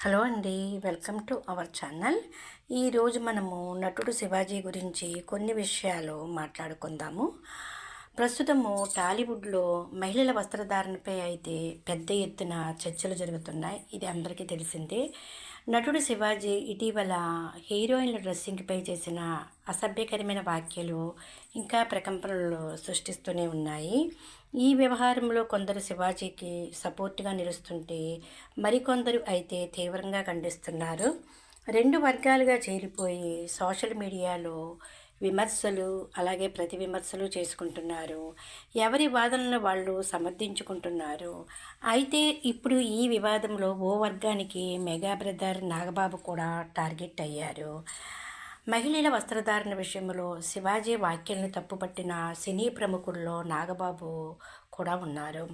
Hello అండి, welcome to our channel. ఈరోజు మనము నటుడు శివాజీ గురించి కొన్ని విషయాలు మాట్లాడుకుందాము. ప్రస్తుతము టాలీవుడ్లో మహిళల వస్త్రధారణపై అయితే పెద్ద ఎత్తున చర్చలు జరుగుతున్నాయి. ఇది అందరికీ తెలిసిందే. నటుడు శివాజీ ఇటీవల హీరోయిన్ల డ్రెస్సింగ్పై చేసిన అసభ్యకరమైన వ్యాఖ్యలు ఇంకా ప్రకంపనలు సృష్టిస్తూనే ఉన్నాయి. ఈ వ్యవహారంలో కొందరు శివాజీకి సపోర్టుగా నిలుస్తుంటే మరికొందరు అయితే తీవ్రంగా ఖండిస్తున్నారు. రెండు వర్గాలుగా చేరిపోయి సోషల్ మీడియాలో విమర్శలు అలాగే ప్రతి విమర్శలు చేసుకుంటున్నారు. ఎవరి వాదనలు వాళ్ళు సమర్థించుకుంటున్నారు. అయితే ఇప్పుడు ఈ వివాదంలో ఓ వర్గానికి మెగా బ్రదర్ నాగబాబు కూడా టార్గెట్ అయ్యారు. మహిళల వస్త్రధారణ విషయంలో శివాజీ వ్యాఖ్యలను తప్పుపట్టిన సినీ ప్రముఖుల్లో నాగబాబు కూడా ఉన్నారు.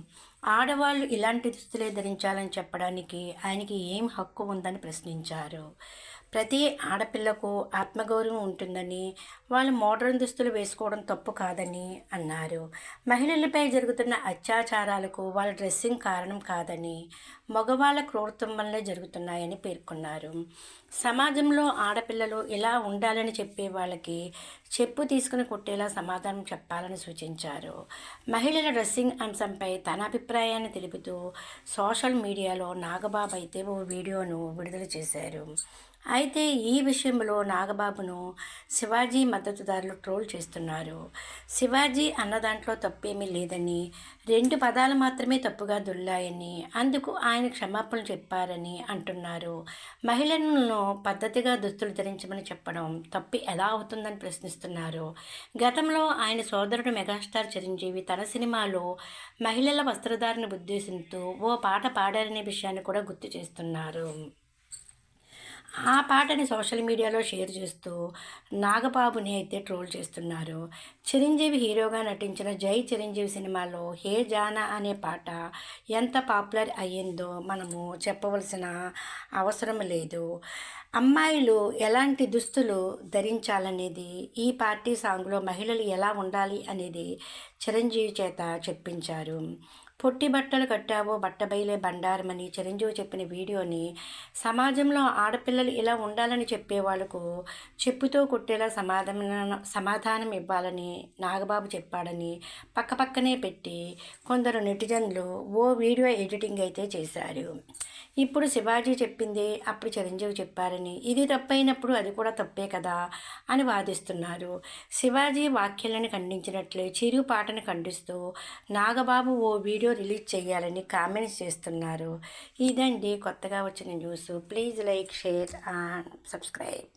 ఆడవాళ్ళు ఇలాంటి దుస్తులే ధరించాలని చెప్పడానికి ఆయనకి ఏం హక్కు ఉందని ప్రశ్నించారు. ప్రతి ఆడపిల్లకు ఆత్మగౌరవం ఉంటుందని, వాళ్ళు మోడర్న్ దుస్తులు వేసుకోవడం తప్పు కాదని అన్నారు. మహిళలపై జరుగుతున్న అత్యాచారాలకు వాళ్ళ డ్రెస్సింగ్ కారణం కాదని, మగవాళ్ళ క్రూరత్వం వల్లే జరుగుతున్నాయని పేర్కొన్నారు. సమాజంలో ఆడపిల్లలు ఇలా ఉండాలని చెప్పే వాళ్ళకి చెప్పు తీసుకుని కొట్టేలా సమాధానం చెప్పాలని సూచించారు. మహిళల డ్రెస్సింగ్ అంశంపై తన అభిప్రాయాన్ని తెలుపుతూ సోషల్ మీడియాలో నాగబాబు అయితే ఓ వీడియోను విడుదల చేశారు. అయితే ఈ విషయంలో నాగబాబును శివాజీ మద్దతుదారులు ట్రోల్ చేస్తున్నారు. శివాజీ అన్న దాంట్లో తప్పేమీ లేదని, 2 పదాలు మాత్రమే తప్పుగా దొర్లాయని, అందుకు ఆయన క్షమాపణలు చెప్పారని అంటున్నారు. మహిళలను పద్ధతిగా దుస్తులు ధరించమని చెప్పడం తప్పు ఎలా అవుతుందని ప్రశ్నిస్తున్నారు. గతంలో ఆయన సోదరుడు మెగాస్టార్ చిరంజీవి తన సినిమాలో మహిళల వస్త్రధారణ ఉద్దేశంతో ఓ పాట పాడారనే విషయాన్ని కూడా గుర్తు చేస్తున్నారు. ఆ పాటని సోషల్ మీడియాలో షేర్ చేస్తూ నాగబాబుని అయితే ట్రోల్ చేస్తున్నారు. చిరంజీవి హీరోగా నటించిన జై చిరంజీవి సినిమాలో హే జానా అనే పాట ఎంత పాపులర్ అయ్యిందో మనము చెప్పవలసిన అవసరం లేదు. అమ్మాయిలు ఎలాంటి దుస్తులు ధరించాలనేది, ఈ పార్టీ సాంగ్లో మహిళలు ఎలా ఉండాలి అనేది చిరంజీవి చేత చెప్పించారు. పొట్టి బట్టలు కట్టావో బట్టబయలే బండారమని చిరంజీవి చెప్పిన వీడియోని సమాజంలో ఆడపిల్లలు ఇలా ఉండాలని చెప్పే వాళ్లకు చెప్పుతో కొట్టేలా సమాధానం ఇవ్వాలని నాగబాబు చెప్పాడని పక్కపక్కనే పెట్టి కొందరు నెటిజన్లు ఓ వీడియో ఎడిటింగ్ అయితే చేశారు. ఇప్పుడు శివాజీ చెప్పింది అప్పుడు చిరంజీవి చెప్పారని, ఇది తప్పైనప్పుడు అది కూడా తప్పే కదా అని వాదిస్తున్నారు. శివాజీ వ్యాఖ్యలను ఖండించినట్లే చిరు పాటను ఖండిస్తూ నాగబాబు ఓ వీడియో రిలీజ్ చేయాలని కామెంట్స్ చేస్తున్నారు. ఇదండి కొత్తగా వచ్చిన news. Please like, share and subscribe.